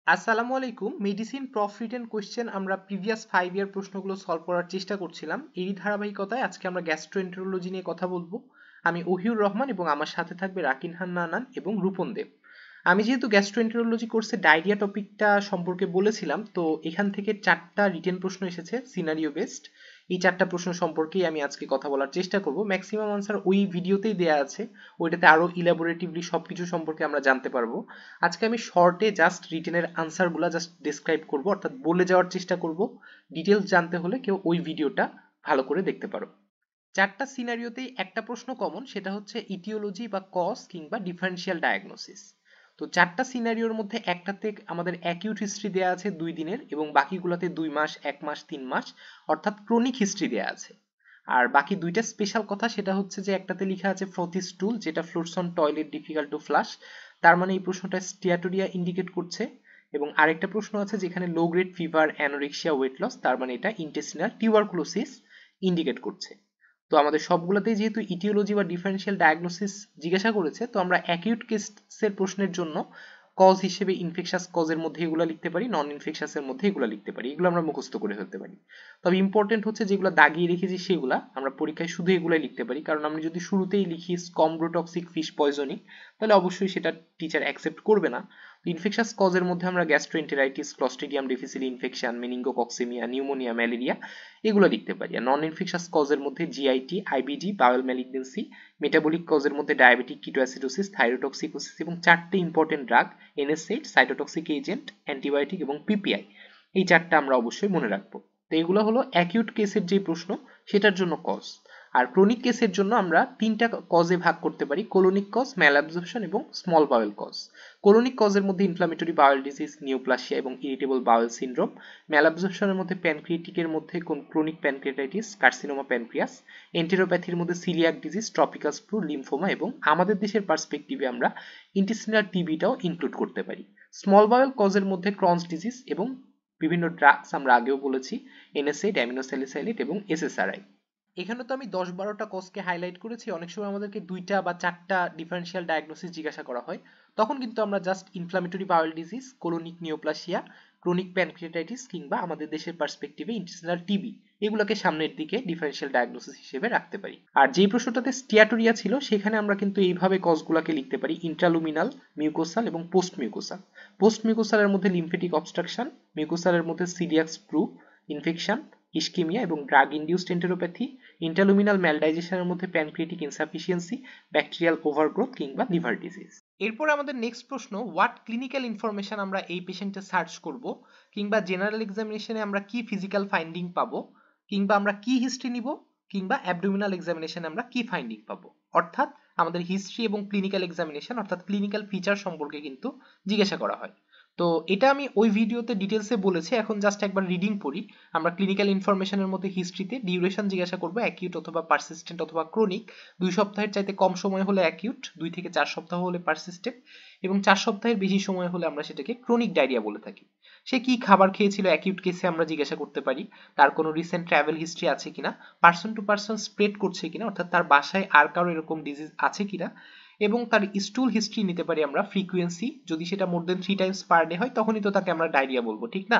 আসসালামু আলাইকুম। Medicine proof written question আমরা প্রিভিয়াস 5 ইয়ার প্রশ্নগুলো সলভ করার চেষ্টা করছিলাম। এরই ধারাবাহিকতায় আজকে আমরা গ্যাস্ট্রোএন্টেরোলজি নিয়ে কথা বলবো। আমি ওহিউর রহমান এবং আমার সাথে থাকবে রাকিনহান নানান এবং রূপন দেব। আমি যেহেতু গ্যাস্ট্রোএন্টেরোলজি কোর্সে ডায়রিয়া টপিকটা সম্পর্কে বলেছিলাম, তো এখান থেকে 4টা রিটেন প্রশ্ন এসেছে সিনারিও বেসড। এই 4টা প্রশ্ন সম্পর্কেই আমি আজকে কথা বলার চেষ্টা করব। ম্যাক্সিমাম আনসার ওই ভিডিওতেই দেয়া আছে, ওইটাতে আরো ইলাবোরেটিভলি সবকিছু সম্পর্কে আমরা জানতে পারবো। আজকে আমি শর্টে জাস্ট রিটেনের আনসারগুলো জাস্ট ডেসক্রাইব করব, অর্থাৎ বলে যাওয়ার চেষ্টা করব। ডিটেলস জানতে হলে কেউ ওই ভিডিওটা ভালো করে দেখতে পারো। 4টা সিনারিওতেই একটা প্রশ্ন কমন, সেটা হচ্ছে ইটিওলজি বা কজ কিংবা ডিফারেন্সিয়াল ডায়াগনোসিস। তো 4টা সিনারিওর মধ্যে একটাতে আমাদের অ্যাকিউট হিস্ট্রি দেয়া আছে 2 দিনের এবং বাকিগুলোতে 2 মাস, 1 মাস, 3 মাস, অর্থাৎ ক্রনিক হিস্ট্রি দেয়া আছে। আর বাকি দুইটা স্পেশাল কথা, সেটা হচ্ছে যে একটাতে লেখা আছে ফ্রথিস টুল, যেটা floats on toilet, difficult to flush, তার মানে এই প্রশ্নটা স্টিয়াটোরিয়া ইন্ডিকেট করছে। এবং আরেকটা প্রশ্ন আছে যেখানে low grade fever, anorexia, weight loss, তার মানে এটা ইন্টেস্টিনাল টিউবারকুলোসিস ইন্ডিকেট করছে। তো আমাদের সবগুলোতেই যেহেতু ইটিওলজি বা ডিফারেন্সিয়াল ডায়াগনোসিস জিজ্ঞাসা করেছে, তো আমরা অ্যাকিউট কেসের প্রশ্নের জন্য কজ হিসেবে ইনফেকশাস কজের মধ্যে এগুলো লিখতে পারি, নন ইনফেকশাসের মধ্যে এগুলো লিখতে পারি, এগুলো আমরা মুখস্থ করে ফেলতে পারি। তবে ইম্পর্টেন্ট হচ্ছে যেগুলো দাগিয়ে রেখেছি সেগুলা আমরা পরীক্ষায় শুধু এগুলাই লিখতে পারি, কারণ আমরা যদি শুরুতেই লিখি স্কমব্রোটক্সিক ফিশ পয়জনিং, তাহলে অবশ্যই সেটা টিচার অ্যাকসেপ্ট করবে না। ইনফেকশাস কজের মধ্যে আমরা gastroenteritis, Clostridium difficile infection, meningococcaemia, pneumonia, malaria এগুলো লিখতে পারি। আর নন ইনফেকশাস কজের মধ্যে GIT, IBD, bowel malignancy, metabolic কজের মধ্যে ডায়াবেটিক কিটোঅ্যাসিডোসিস, থাইরোটক্সিকোসিস এবং 4টে important drug NSAID, cytotoxic agent, antibiotic এবং পিপিআই, এই 4টা আমরা অবশ্যই মনে রাখবো। তো এগুলো হলো অ্যাকিউট কেসের যে প্রশ্ন সেটার জন্য কজ। আর ক্রনিক কেসের জন্য আমরা 3টা কজে ভাগ করতে পারি: কোলোনিক কজ, ম্যালঅ্যাবজর্পশন এবং স্মল বাওয়েল কজ। কোলোনিক কজের মধ্যে ইনফ্লামেটরি বাওয়েল ডিজিজ, নিউপ্লাসিয়া এবং ইরিটেবল বাওয়েল সিনড্রোম। ম্যালঅ্যাবজর্পশনের মধ্যে প্যানক্রিয়েটিকের মধ্যে ক্রনিক প্যানক্রিয়াটাইটিস, কার্সিনোমা প্যানক্রিয়াস। এন্টেরোপ্যাথির মধ্যে coeliac disease, tropical sprue, lymphoma এবং আমাদের দেশের পার্সপেক্টিভে আমরা ইন্টেস্টিনাল টিবিটাও ইনক্লুড করতে পারি। স্মল বাওয়েল কজের মধ্যে ক্রনস ডিজিজ এবং বিভিন্ন ড্রাগস আমরা আগেও বলেছি, এনএসএইড, অ্যামিনোস্যালিসাইলেট এবং এসএসআরআই। এখানে তো আমি 10-12টা কজকে হাইলাইট করেছি। অনেক সময় আমাদেরকে 2টা বা 4টা ডিফারেন্সিয়াল ডায়াগনোসিস জিজ্ঞাসা করা হয়, তখন কিন্তু আমরা just inflammatory bowel disease, colonic neoplasia, chronic pancreatitis কিংবা আমাদের দেশের পার্সপেক্টিভে ইন্টেস্টিনাল টিবি এগুলোকে সামনের দিকে ডিফারেন্সিয়াল ডায়াগনোসিস হিসেবে রাখতে পারি। আর যেই প্রশ্নটাতে স্টিয়াটোরিয়া ছিল সেখানে আমরা কিন্তু এইভাবে কজগুলোকে লিখতে পারি: ইন্ট্রালুমিনাল, মিউকোসাল এবং পোস্ট মিউকোসাল। পোস্ট মিউকোসালের মধ্যে লিম্ফেটিক অবস্ট্রাকশন, মিউকোসালের মধ্যে সিলিয়াক স্প্রু ইনফেকশন, ইস্কেমিয়া এবং ড্রাগ ইনডিউসড এন্টেরোপ্যাথি। ইন্টারলুমিনাল ম্যালডাইজেশনের মধ্যে প্যানক্রিয়েটিক ইনসাফিসিয়েন্সি, ব্যাকটেরিয়াল ওভারগ্রোথ কিংবা লিভার ডিজিজ। এরপর আমাদের নেক্সট প্রশ্ন, হোয়াট ক্লিনিক্যাল ইনফরমেশন আমরা এই পেশেন্টে সার্চ করব, কিংবা জেনারেল এক্সামিনেশনে আমরা কি ফিজিক্যাল ফাইন্ডিং পাবো, কিংবা আমরা কি হিস্ট্রি নিব, কিংবা অ্যাবডোমিনাল এক্সামিনেশনে আমরা কি ফাইন্ডিং পাবো। অর্থাৎ আমাদের হিস্ট্রি এবং ক্লিনিক্যাল এক্সামিনেশন অর্থাৎ ক্লিনিক্যাল ফিচার সম্পর্কে কিন্তু জিজ্ঞাসা করা হয়। তো এটা আমি ওই ভিডিওতে ডিটেলসে বলেছি, এখন জাস্ট একবার রিডিং পড়ি। আমরা ক্লিনিক্যাল ইনফরমেশনের মধ্যে হিস্ট্রিতে ডিউরেশন জিজ্ঞাসা করব, অ্যাকিউট অথবা পারসিস্টেন্ট অথবা ক্রনিক। 2 সপ্তাহের চাইতে কম সময় হলে অ্যাকিউট, 2 থেকে 4 সপ্তাহ হলে পারসিস্টেন্ট এবং 4 সপ্তাহের বেশি সময় হলে আমরা সেটাকে ক্রনিক ডায়রিয়া বলে থাকি। সে কি খাবার খেয়েছিল অ্যাকিউট কেসে আমরা জিজ্ঞাসা করতে পারি, তার কোনো রিসেন্ট ট্রাভেল হিস্ট্রি আছে কিনা, পার্সন টু পার্সন স্প্রেড করছে কিনা, অর্থাৎ তার বাসায় আর কারো এরকম ডিজিজ আছে কিনা, এবং তার স্টুল হিস্ট্রি নিতে পারি আমরা, ফ্রিকোয়েন্সি, যদি সেটা মোর দেন 3 টাইমস পার ডে হয় তখনই তো তাকে আমরা ডায়রিয়া বলবো, ঠিক না?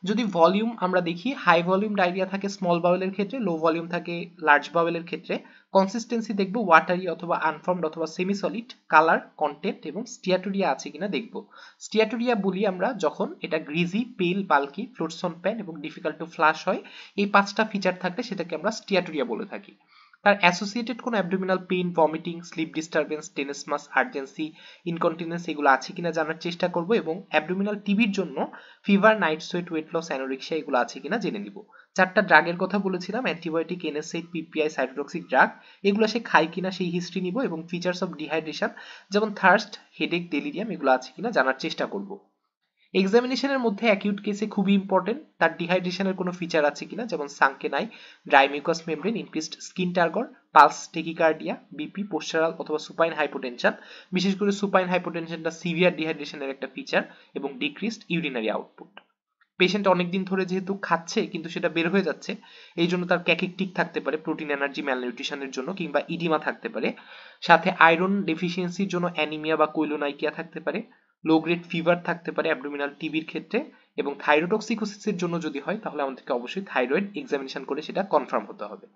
যদি ভলিউম আমরা দেখি, হাই ভলিউম ডায়রিয়া থাকে স্মল বাউলের ক্ষেত্রে, লো ভলিউম থাকে লার্জ বাউলের ক্ষেত্রে। কনসিস্টেন্সি দেখবো ওয়াটারি অথবা আনফর্মড অথবা সেমি সলিড, কালার, কন্টেন্ট এবং স্টিয়াটোরিয়া আছে কিনা দেখবো। স্টিয়াটোরিয়া বলি আমরা যখন এটা গ্রিজি, পেল, বাল্কি, ফ্লোটস অন প্যান এবং ডিফিকাল্ট টু ফ্লাশ হয়। এই 5টা ফিচার থাকলে সেটাকে আমরা স্টিয়াটোরিয়া বলে থাকি। তার অ্যাসোসিয়েটেড কোনো abdominal pain, vomiting, sleep disturbance, tenesmus, urgency, incontinence এগুলো আছে কিনা জানার চেষ্টা করব, এবং অ্যাবডোমিনাল টিবির জন্য fever, night sweat, weight loss, anorexia এগুলো আছে কিনা জেনে নিব। 4টা ড্রাগের কথা বলেছিলাম, antibiotic, NSAID, PPI, cytotoxic drug, এগুলো সে খায় কিনা সেই হিস্ট্রি নিব, এবং ফিচার্স অফ ডিহাইড্রেশন যেমন থার্স্ট, হেডেক, ডেলিরিয়াম এগুলো আছে কিনা জানার চেষ্টা করব। এক্সামিনেশনের মধ্যে অ্যাকিউট কেসে খুবই ইম্পর্টেন্ট তার ডিহাইড্রেশনের কোনো ফিচার আছে কিনা, যেমন sunken eye, dry mucous membrane, increased skin turgor, pulse, tachycardia, BP, postural অথবা সুপাইন হাইপোটেনশন। বিশেষ করে সুপাইন হাইপোটেনশনটা সিভিয়ার ডিহাইড্রেশনের একটা ফিচার, এবং ডিক্রিজড ইউরিনারি আউটপুট। পেশেন্ট অনেকদিন ধরে যেহেতু খাচ্ছে কিন্তু সেটা বের হয়ে যাচ্ছে, এই জন্য তার ক্যাকিকটিক থাকতে পারে প্রোটিন এনার্জি ম্যালনিউট্রিশনের জন্য, কিংবা ইডিমা থাকতে পারে। সাথে আয়রন ডেফিসিয়েন্সির জন্য অ্যানিমিয়া বা কৈলোনাইকিয়া থাকতে পারে। লো গ্রেড ফিভার থাকতে পারে অ্যাবডোমিনাল টিবির ক্ষেত্রে, এবং থাইরোটক্সিকোসিসের জন্য যদি হয় তাহলে আমাদেরকে অবশ্যই থাইরয়েড এক্সামিনেশন করে সেটা কনফার্ম হতে হবে।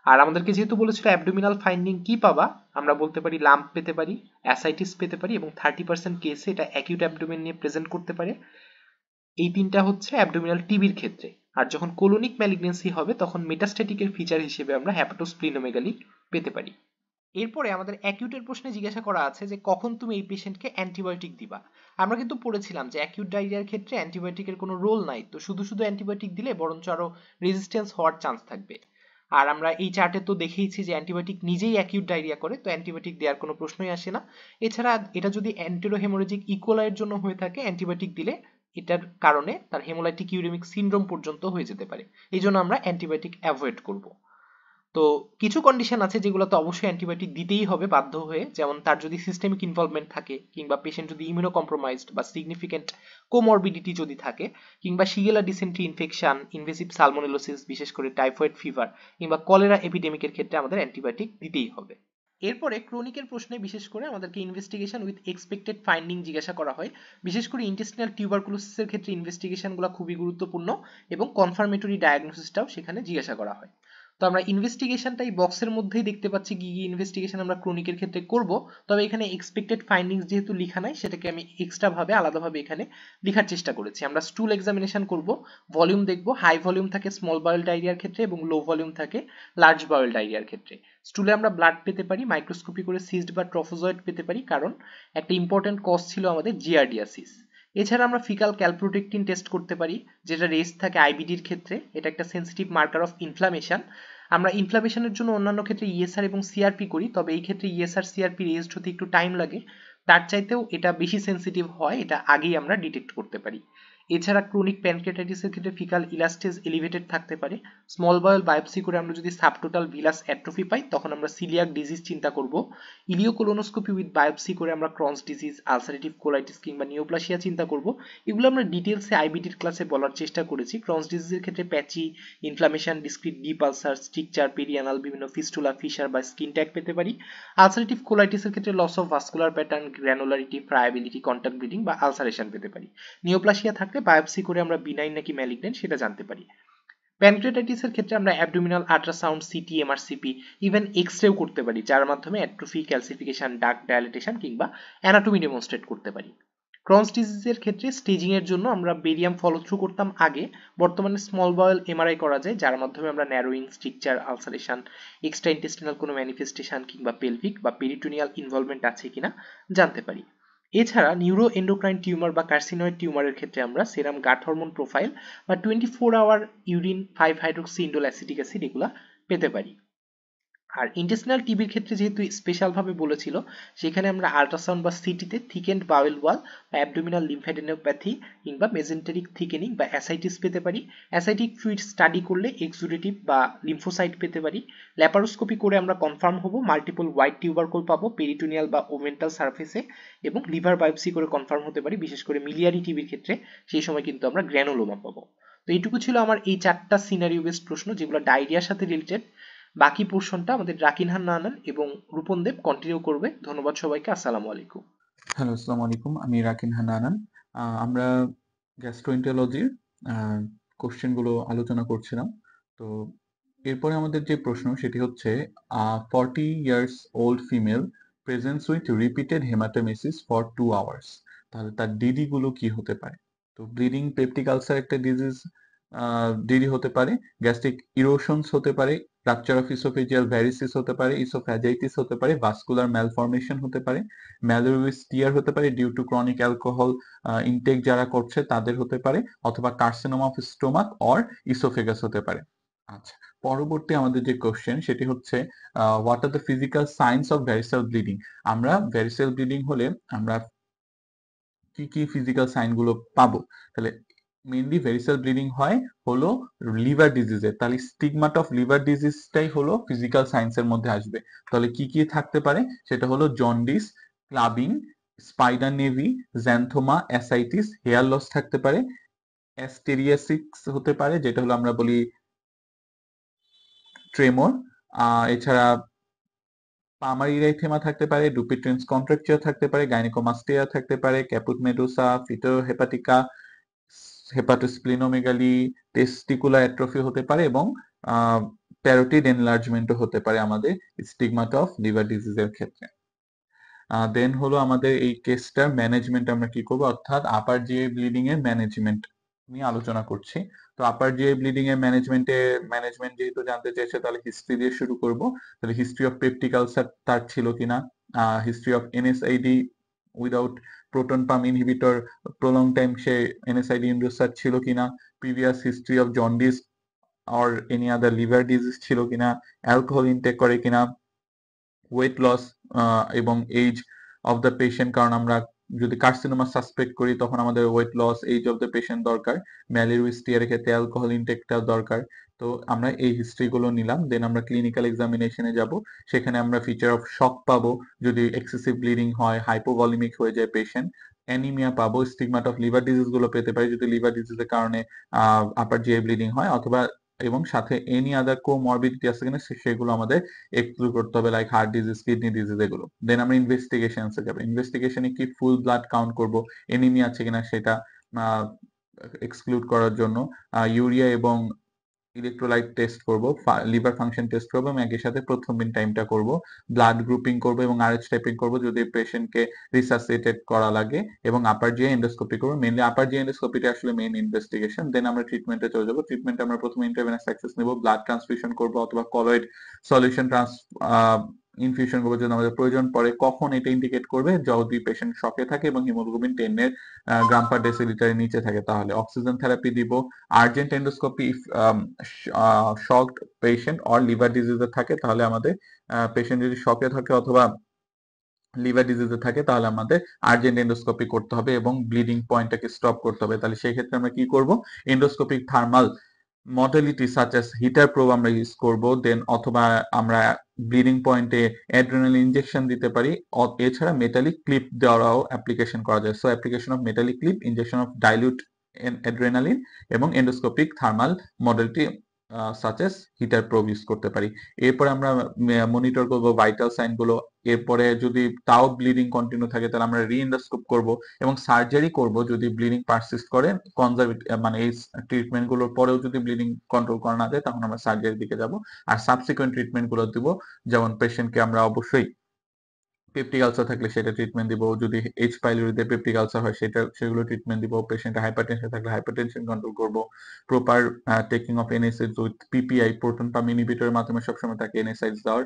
আর আমাদেরকে যেহেতু বলেছিল অ্যাবডোমিনাল ফাইন্ডিং কি পাবা, আমরা বলতে পারি লাম্প পেতে পারি, অ্যাসাইটিস পেতে পারি, এবং 30% কেসে এটা অ্যাকিউট অ্যাবডোমেন নিয়ে প্রেজেন্ট করতে পারে। এই তিনটা হচ্ছে অ্যাবডোমিনাল টিবির ক্ষেত্রে। আর যখন কোলোনিক ম্যালিগনেন্সি হবে তখন মেটাস্ট্যাটিকের ফিচার হিসেবে আমরা হ্যাপাটোস্প্লিনোমেগালি পেতে পারি। এরপরে আমাদের অ্যাকিউটের প্রশ্নে জিজ্ঞাসা করা আছে যে কখন তুমি এই পেশেন্টকে অ্যান্টিবায়োটিক দিবা। আমরা কিন্তু পড়েছিলাম যে অ্যাকিউট ডায়রিয়ার ক্ষেত্রে অ্যান্টিবায়োটিকের কোনো রোল নাই, তো শুধু শুধু অ্যান্টিবায়োটিক দিলে বরঞ্চ আরো রেজিস্ট্যান্স হওয়ার চান্স থাকবে। আর আমরা এই চার্টে তো দেখেইছি যে অ্যান্টিবায়োটিক নিজেই অ্যাকিউট ডায়রিয়া করে, তো অ্যান্টিবায়োটিক দেওয়ার কোনো প্রশ্নই আসে না। এছাড়া এটা যদি অ্যান্টেরোহেমোরেজিক ইকোলাইয়ের জন্য হয়ে থাকে, অ্যান্টিবায়োটিক দিলে এটার কারণে তার হেমোলাইটিক ইউরেমিক সিনড্রোম পর্যন্ত হয়ে যেতে পারে, এই জন্য আমরা অ্যান্টিবায়োটিক অ্যাভয়েড করব। তো কিছু কন্ডিশন আছে যেগুলোতে অবশ্যই অ্যান্টিবায়োটিক দিতেই হবে বাধ্য হয়ে, যেমন তার যদি সিস্টেমিক ইনভলভমেন্ট থাকে, কিংবা পেশেন্ট যদি ইমিউনো কম্প্রোমাইজড বা সিগনিফিকেন্ট কোমরবিডিটি যদি থাকে, কিংবা Shigella dysentery infection, invasive salmonellosis বিশেষ করে টাইফয়েড ফিভার, কিংবা কলেরা এপিডেমিকের ক্ষেত্রে আমাদের অ্যান্টিবায়োটিক দিতেই হবে। এরপরে ক্রনিকের প্রশ্নে বিশেষ করে আমাদেরকে ইনভেস্টিগেশন উইথ এক্সপেক্টেড ফাইন্ডিং জিজ্ঞাসা করা হয়। বিশেষ করে ইন্টেস্টিনাল টিউবারকুলোসিসের ক্ষেত্রে ইনভেস্টিগেশনগুলো খুবই গুরুত্বপূর্ণ এবং কনফার্মেটরি ডায়াগনোসিসটাও সেখানে জিজ্ঞাসা করা হয়। তো আমরা ইনভেস্টিগেশনটা এই বক্সের মধ্যেই দেখতে পাচ্ছি কি কি ইনভেস্টিগেশন আমরা ক্রনিকের ক্ষেত্রে করব। তবে এখানে এক্সপেক্টেড ফাইন্ডিংস যেহেতু লেখা নাই, সেটাকে আমি এক্সট্রা ভাবে আলাদাভাবে এখানে লেখার চেষ্টা করেছি। আমরা স্টুল এক্সামিনেশন করব, ভলিউম দেখব, হাই ভলিউম থাকে স্মল বাউল ডায়রিয়ার ক্ষেত্রে এবং লো ভলিউম থাকে লার্জ বাউল ডায়রিয়ার ক্ষেত্রে। স্টুলে আমরা ব্লাড পেতে পারি, মাইক্রোস্কোপি করে সিস্ট বা ট্রফোজয়েড পেতে পারি, কারণ একটা ইম্পর্টেন্ট কজ ছিল আমাদের জিয়ারডিয়াসিস। এছাড়া আমরা ফিকাল ক্যালপ্রোটেক্টিন টেস্ট করতে পারি, যেটা রেস থাকে আইবিডির ক্ষেত্রে, এটা একটা সেন্সিটিভ মার্কার অফ ইনফ্লামেশন। আমরা ইনফ্লামেশনের জন্য অন্যান্য ক্ষেত্রে ইএসআর এবং সিআরপি করি, তবে এই ক্ষেত্রে ইএসআর সিআরপি রেজড হতে একটু টাইম লাগে, তার চাইতেও এটা বেশি সেন্সিটিভ হয়, এটা আগেই আমরা ডিটেক্ট করতে পারি। এছাড়া ক্রনিক প্যানক্রিয়াটাইটিসের ক্ষেত্রে ফিকাল ইলাস্টেজ এলিভেটেড থাকতে পারে। স্মল বায়োল বায়োপসি করে আমরা যদি সাবটোটাল ভিলাস অ্যাট্রোফি পাই তখন আমরা সিলিয়াক ডিজিজ চিন্তা করব। ইলিওকোলোনোস্কোপি উইথ বায়োপসি করে আমরা ক্রনস ডিজিজ, আলসারেটিভ কোলাইটিস কিংবা নিওপ্লাসিয়া চিন্তা করব। এগুলো আমরা ডিটেলসে আইবিডির ক্লাসে বলার চেষ্টা করেছি। ক্রনস ডিজিজের ক্ষেত্রে patchy inflammation, discrete deep ulcer, stricture, perianal, বিভিন্ন ফিস্টুলা, ফিশার বা স্কিন ট্যাগ পেতে পারি। আলসারেটিভ কোলাইটিসের ক্ষেত্রে loss of vascular pattern, granularity, friability, contact bleeding বা আলসারেশন পেতে পারি। নিওপ্লাসিয়া থাকলে বায়োপসি করে আমরা বিনাইন নাকি ম্যালিগন্যান্ট সেটা জানতে পারি। প্যানক্রিয়াটাইটিসের ক্ষেত্রে আমরা abdominal ultrasound, CT, MRCP, even এক্স-রেও করতে পারি, যার মাধ্যমে অ্যাট্রোফি, ক্যালসিফিকেশন, ডাক্ট ডায়ালিটেশন কিংবা অ্যানাটমি ডেমনস্ট্রেট করতে পারি। ক্রনস ডিজিজের ক্ষেত্রে স্টেজিং এর জন্য আমরা বেরিয়াম ফলো থ্রু করতাম আগে, বর্তমানে স্মল বায়োল এমআরআই করা যায়, যার মাধ্যমে আমরা narrowing, stricture, ulceration, extra intestinal কোনো ম্যানিফেস্টেশন কিংবা পেলভিক বা পেরিটোনিয়াল ইনভলভমেন্ট আছে কিনা জানতে পারি। এছাড়া নিউরো এন্ডোক্রাইন টিউমার বা কার্সিনয়েড টিউমারের ক্ষেত্রে আমরা সেরাম গাট হরমোন প্রোফাইল বা 24 hour urine 5 hydroxy indole acetic acid এগুলা পেতে পারি। আর ইন্টেস্টিনাল টিবির ক্ষেত্রে যেহেতু স্পেশাল ভাবে বলেছিল, সেখানে আমরা আল্ট্রাসাউন্ড বা সিটিতে থিকেন্ড বাউল ওয়াল বা অ্যাবডোমিনাল লিম্ফ্যাডেনোপ্যাথি কিংবা মেজেন্টেরিক থিকেনিং বা অ্যাসাইটিস পেতে পারি। অ্যাসাইটিক ফ্লুইড স্টাডি করলে এক্সুডেটিভ বা লিম্ফোসাইট পেতে পারি। ল্যাপারোস্কোপি করে আমরা কনফার্ম হব মাল্টিপল হোয়াইট টিউবারকুল পাবো পেরিটোনিয়াল বা ওমেন্টাল সারফেসে, এবং লিভার বায়োপসি করে কনফার্ম হতে পারি, বিশেষ করে মিলিয়ারি টিবির ক্ষেত্রে সেই সময় কিন্তু আমরা গ্র্যানুলোমা পাবো। তো এইটুকু ছিল আমার এই 4টা সিনারিও বেসড প্রশ্ন যেগুলো ডায়রিয়ার সাথে রিলেটেড। বাকি পোর্শনটা আমাদের রাকিনহান নানান এবং রূপন দেব কন্টিনিউ করবে। ধন্যবাদ সবাইকে, আসসালামু আলাইকুম। হ্যালো, আসসালামু আলাইকুম। আমি রাকিন হান্নান। আমরা গ্যাস্ট্রোএন্টারোলজির কোশ্চেনগুলো আলোচনা করছিলাম। তো এরপরে আমাদের যে প্রশ্ন সেটি হচ্ছে 40 years old female presents with repeated haematemesis for 2 hours. তাহলে তার ডিডি গুলো কি হতে পারে? তো ব্লিডিং পেপটিক আলসার একটা ডিজিজ ডিডি হতে পারে, গ্যাস্ট্রিক ইরোশনস হতে পারে, রাপচার অফ ইসোফেজিয়াল ভ্যারিসিস হতে পারে, ইসোফ্যাজাইটিস হতে পারে, ভাস্কুলার ম্যালফরমেশন হতে পারে, ম্যালোরিস টিয়ার হতে পারে due to chronic alcohol intake যারা করছে তাদের হতে পারে, অথবা carcinoma of stomach or oesophagus হতে পারে। আচ্ছা, পরবর্তী আমাদের যে কোশ্চেন সেটি হচ্ছে what are the physical signs of variceal bleeding. আমরা ভ্যারিসেল ব্লিডিং হলে আমরা কি কি ফিজিক্যাল সাইন গুলো পাবো? তাহলে মেইনলি ভেরিসেল ব্লিডিং হয় হলো লিভার ডিজিজের, তাহলে স্টিগমাটা অফ লিভার ডিজিজটাই হলো ফিজিক্যাল সায়েন্সের মধ্যে আসবে। তাহলে কি কি থাকতে পারে? সেটা হলো jaundice, clubbing, spider naevi, xanthoma, ascites, hair loss থাকতে পারে, অ্যাস্টেরিয়াসিস হতে পারে যেটা হলো আমরা বলি ট্রেমর। এছাড়া পামার ইরাইথেমা থাকতে পারে, ডুপিট্রেন্স কন্ট্রাকচার থাকতে পারে, গাইনেকোমাস্টিয়া থাকতে পারে, ক্যাপুট মেডুসা, ফিটো হেপাটিকা, হেপাটোস্প্লিনোমেগালি, টেস্টিকুলার অ্যাট্রফি হতে পারে এবং প্যারোটিড এনলার্জমেন্টও হতে পারে আমাদের স্টিগমাটা অফ লিভার ডিজিজের ক্ষেত্রে। দেন হলো আমাদের এই কেসটার ম্যানেজমেন্ট আমরা কি করবো, অর্থাৎ আপার জিআই ব্লিডিং এর ম্যানেজমেন্ট নিয়ে আলোচনা করছি। তো আপার জিআই ব্লিডিং এর ম্যানেজমেন্ট যেহেতু জানতে চাইছে, তাহলে হিস্ট্রি দিয়ে শুরু করব। তাহলে হিস্ট্রি অফ পেপটিক আলসার তার ছিল কিনা, history of NSAID without proton pump inhibitor prolong time সে এনএসআইডি ইন্ডুসার ছিল কিনা, previous history of jaundice or any other liver disease ছিল কিনা, অ্যালকোহল ইনটেক করে কিনা, ওয়েট লস এবং এজ অফ দ্য পেশেন্ট, কারণ আমরা যদি কার্সিনোমা সাসপেক্ট করি তখন আমাদের weight loss, age of the patient দরকার, ম্যালিরুইস্টিয়ার ক্ষেত্রে অ্যালকোহল ইনটেকটা দরকার। তো আমরা এই হিস্ট্রি গুলো নিলাম, দেন আমরা ক্লিনিক্যাল এক্সামিনেশনে যাব, সেখানে আমরা ফিচার অফ শক পাবো যদি এক্সেসিভ ব্লিডিং হয়, হাইপোভলিমিক হয়ে যায় পেশেন্ট, অ্যানিমিয়া পাবো, স্টিগমাট অফ লিভার ডিজিজ গুলো পেতে পারি যদি লিভার ডিজিজের কারণে আপার জিআই ব্লিডিং হয়, অথবা এবং সাথে এনি আদার কোমরবিডিটি আছে কিনা সেগুলো আমাদের এক্সক্লুড করতে হবে, like heart disease, kidney disease এগুলো। দেন আমরা ইনভেস্টিগেশনসে যাব, ইনভেস্টিগেশনে কি ফুল ব্লাড কাউন্ট করব, এনিমিয়া আছে কিনা সেটা এক্সক্লুড করার জন্য ইউরিয়া এবং ইলেকট্রোলাইট টেস্ট করব, লিভার ফাংশন টেস্ট করব এবং একই সাথে প্রথ্রম্বিন টাইমটা করব, ব্লাড গ্রুপিং করব এবং আরএইচ টাইপিং করব যদি পেশেন্টকে রিসাসিটেট করা লাগে, এবং আপার জিআই এন্ডোস্কোপি করব। মেইনলি আপার জিআই এন্ডোস্কোপিটা আসলে মেইন ইনভেস্টিগেশন। দেন আমরা ট্রিটমেন্টে চলে যাব। ট্রিটমেন্টে আমরা প্রথমে ইন্টারভেনাস অ্যাক্সেস নেব, ব্লাড ট্রান্সফিউশন করব অথবা কলয়েড সলিউশন ইনফিউশন করবো যদি আমাদের প্রয়োজন পড়ে। কখন এটা ইন্ডিকেট করবে, যদি পেশেন্ট শকে থাকে এবং হিমোগ্লোবিন 10 এর গ্রাম পার ডেসিলিটারের নিচে থাকে, তাহলে অক্সিজেন থেরাপি দিব। Urgent endoscopy if shocked patient or liver ডিজিজে থাকে, তাহলে আমাদের পেশেন্ট যদি শকে থাকে অথবা লিভার ডিজিজে থাকে তাহলে আমাদের আর্জেন্ট এন্ডোস্কোপি করতে হবে এবং ব্লিডিং পয়েন্টটাকে স্টপ করতে হবে। তাহলে সেই ক্ষেত্রে আমরা কি করব, endoscopic thermal modality such as heater probe আমরা ইউজ করব, দেন অথবা আমরা ব্লিডিং পয়েন্টে অ্যাড্রেনালিন ইনজেকশন দিতে পারি। এছাড়া মেটালিক ক্লিপ দেওয়ারও অ্যাপ্লিকেশন করা যায়। So application of metallic clip, injection of dilute adrenaline এবং endoscopic thermal modality such as heater probe use করতে পারি। এরপরে আমরা মনিটর করব ভাইটাল সাইন গুলো। এরপরে যদি তাও ব্লিডিং কন্টিনিউ থাকে তাহলে আমরা রিএন্ডোস্কোপ করব এবং সার্জারি করব যদি ব্লিডিং পারসিস্ট করে। মানে এই ট্রিটমেন্ট গুলোর পরেও যদি ব্লিডিং কন্ট্রোল করা না যায় তখন আমরা সার্জারির দিকে যাব। আর সাবসিকুয়েন্ট ট্রিটমেন্ট গুলো দিব, যেমন পেশেন্টকে আমরা অবশ্যই পেপটিক আলসার থাকলে সেটা ট্রিটমেন্ট দিব, যদি এইচ পাইলোরিতে পেপটিক আলসার হয় সেগুলো ট্রিটমেন্ট দিব, পেশেন্টের হাইপারটেনশন থাকলে হাইপারটেনশন কন্ট্রোল করব, proper taking of NSAIDs with PPI proton pump ইনহিবিটরের মাধ্যমে সবসময় তাকে এনএসএইডস দেওয়ার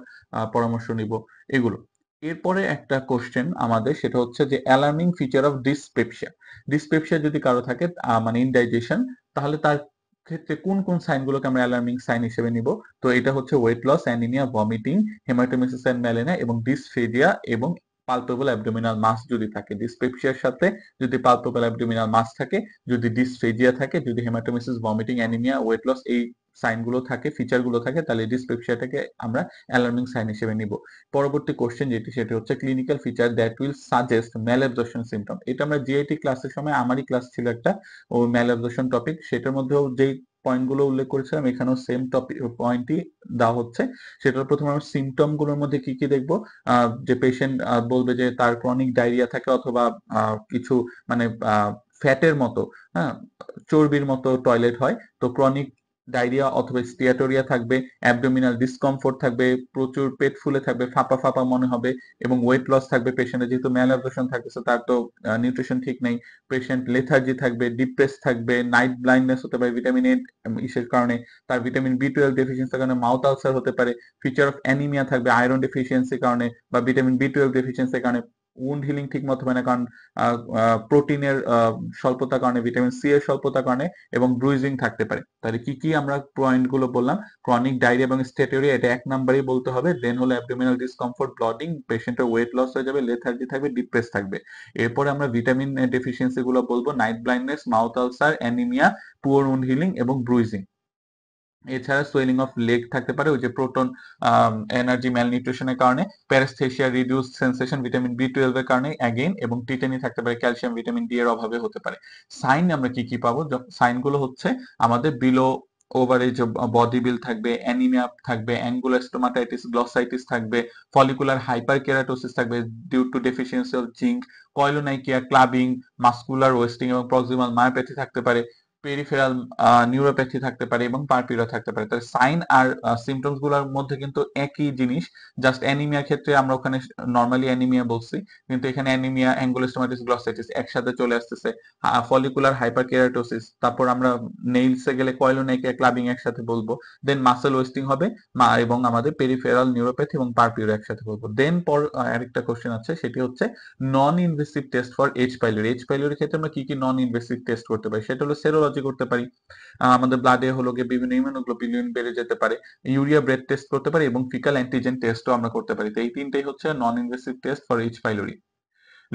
পরামর্শ নিব, এগুলো। এরপরে একটা কোশ্চেন আমাদের, সেটা হচ্ছে যে alarming feature of dyspepsia. Dyspepsia যদি কারো থাকে মানে ইনডাইজেশন, তাহলে তার ক্ষেত্রে কোন কোন সাইনগুলোকে আমরা অ্যালার্মিং সাইন হিসেবে নিব। তো এটা হচ্ছে weight loss, anaemia, vomiting, haematemesis and melaena এবং ডিসফেজিয়া এবং পালপেবল অ্যাবডোমিনাল মাস যদি থাকে। ডিসপেপসিয়ার সাথে যদি পালপেবল অ্যাবডোমিনাল মাস থাকে, যদি ডিসফেজিয়া থাকে, যদি হেমাটোমেসিস, ভমিটিং, অ্যানিমিয়া, ওয়েট লস এই সাইনগুলো থাকে, ফিচারগুলো থাকে, তাহলে ডিসপেপসিয়াটাকে আমরা অ্যালার্মিং সাইন হিসেবে নিব। পরবর্তী কোশ্চেন যেটি, সেটা হচ্ছে clinical feature that will suggest malabsorption symptom. এটা আমরা জিআইটি ক্লাসের সময়, আমারই ক্লাস ছিল একটা ও ম্যালঅ্যাবজর্পশন টপিক, সেটার মধ্যেও যেই পয়েন্টগুলো উল্লেখ করেছিলাম এখানেও সেম টপিক পয়েন্টই দেওয়া হচ্ছে। সেটার প্রথমে আমরা সিমটম গুলোর মধ্যে কি কি দেখবো, যে পেশেন্ট বলবে যে তার ক্রনিক ডায়রিয়া থাকে অথবা কিছু মানে ফ্যাটের মতো, হ্যাঁ, চর্বির মতো টয়লেট হয়, তো ক্রনিক ডায়রিয়া অথবা স্টিয়াটোরিয়া থাকবে, অ্যাবডোমিনাল ডিসকমফোর্ট থাকবে, প্রচুর পেট ফুলে থাকবে, ফাঁপা ফাঁপা মনে হবে এবং ওয়েট লস থাকবে পেশেন্টের, যেহেতু ম্যালঅ্যাবজর্পশন থাকতেছে তার তো নিউট্রিশন ঠিক নেই। পেশেন্ট লেথার্জি থাকবে, ডিপ্রেস থাকবে, নাইট ব্লাইন্ডনেস হতে পারে ভিটামিন এ ইসের কারণে, তার ভিটামিন বি12 ডেফিসিয়েন্সির কারণে মাউথ আলসার হতে পারে। ফিচার অফ অ্যানিমিয়া থাকবে আয়রন ডেফিসিয়েন্সির কারণে বা ভিটামিন বি12 ডেফিসিয়েন্সির কারণে। উন্ড হিলিং ঠিক মতো হয় না, কারণ প্রোটিনের স্বল্পতার কারণে, ভিটামিন সি এর স্বল্পতার কারণে এবং ব্রুইজিং থাকতে পারে। তাহলে কি কি আমরা পয়েন্ট গুলো বললাম, ক্রনিক ডায়রিয়া এবং স্টেটোরিয়া এটা 1 নম্বরেই বলতে হবে। দেন হলো অ্যাবডোমিনাল ডিসকমফোর্ট, ব্লটিং, পেশেন্টের ওয়েট লস হয়ে যাবে, লেথার্জি থাকবে, ডিপ্রেস থাকবে। এরপরে আমরা ভিটামিন ডেফিসিয়েন্সি গুলো বলবো, night blindness, mouth ulcer, anaemia, poor wound healing এবং ব্রুইজিং। এছাড়া সোয়েলিং অফ লেগ থাকতে পারে, ওই যে প্রোটন এনার্জি ম্যালনিউট্রিশনের কারণে, প্যারাস্থেসিয়া, রিডিউস সেন্সেশন ভিটামিন বি12 এর কারণে অ্যাগেইন, এবং টিটানি থাকতে পারে ক্যালসিয়াম ভিটামিন ডি এর অভাবে হতে পারে। সাইন আমরা কি কি পাবো, সাইন গুলো হচ্ছে আমাদের বিলো ওভারেজ বডি বিল থাকবে, অ্যানিমিয়া থাকবে, অ্যাঙ্গুলার স্টোমাটাইটিস, গ্লসাইটিস থাকবে, ফলিকুলার হাইপারকেরাটোসিস থাকবে due to deficiency of zinc, koilonychia, clubbing, muscular wasting এবং প্রক্সিমাল মায়োপ্যাথি থাকতে পারে, পেরিফেরাল নিউরোপ্যাথি থাকতে পারে এবং পারপিউরা থাকতে পারে। তাহলে সাইন আর সিমটমস গুলোর মধ্যে কিন্তু একই জিনিস, জাস্ট অ্যানিমিয়ার ক্ষেত্রে আমরা ওখানে নর্মালি অ্যানিমিয়া বলছি, কিন্তু এখানে অ্যানিমিয়া, অ্যাঙ্গুলোস্টোমাটিস, গ্লসাইটিস একসাথে চলে আসতেছে। ফলিকুলার হাইপারকেরাটোসিস, তারপর আমরা নেইলসে গেলে কয়লোনাইকিয়া, ক্লাবিং একসাথে বলবো, দেন মাসেল ওয়েস্টিং হবে এবং আমাদের পেরিফেরাল নিউরোপ্যাথি এবং পারপিউরা একসাথে বলবো। দেন আরেকটা কোশ্চেন আছে, সেটি হচ্ছে non invasive test for H pylori. H পাইলোরির ক্ষেত্রে আমরা কি কি নন ইনভেসিভ টেস্ট করতে পারি, সেটা হলো সেরোলজি করতে পারি, আমাদের ব্লাডে হলো গিয়ে বিভিন্ন ইমিউনোগ্লোবিউলিন বেড়ে যেতে পারে, ইউরিয়া ব্রেথ টেস্ট করতে পারি এবং ফিকাল অ্যান্টিজেন টেস্টও আমরা করতে পারি। তো এই তিনটেই হচ্ছে non invasive test for H pylori.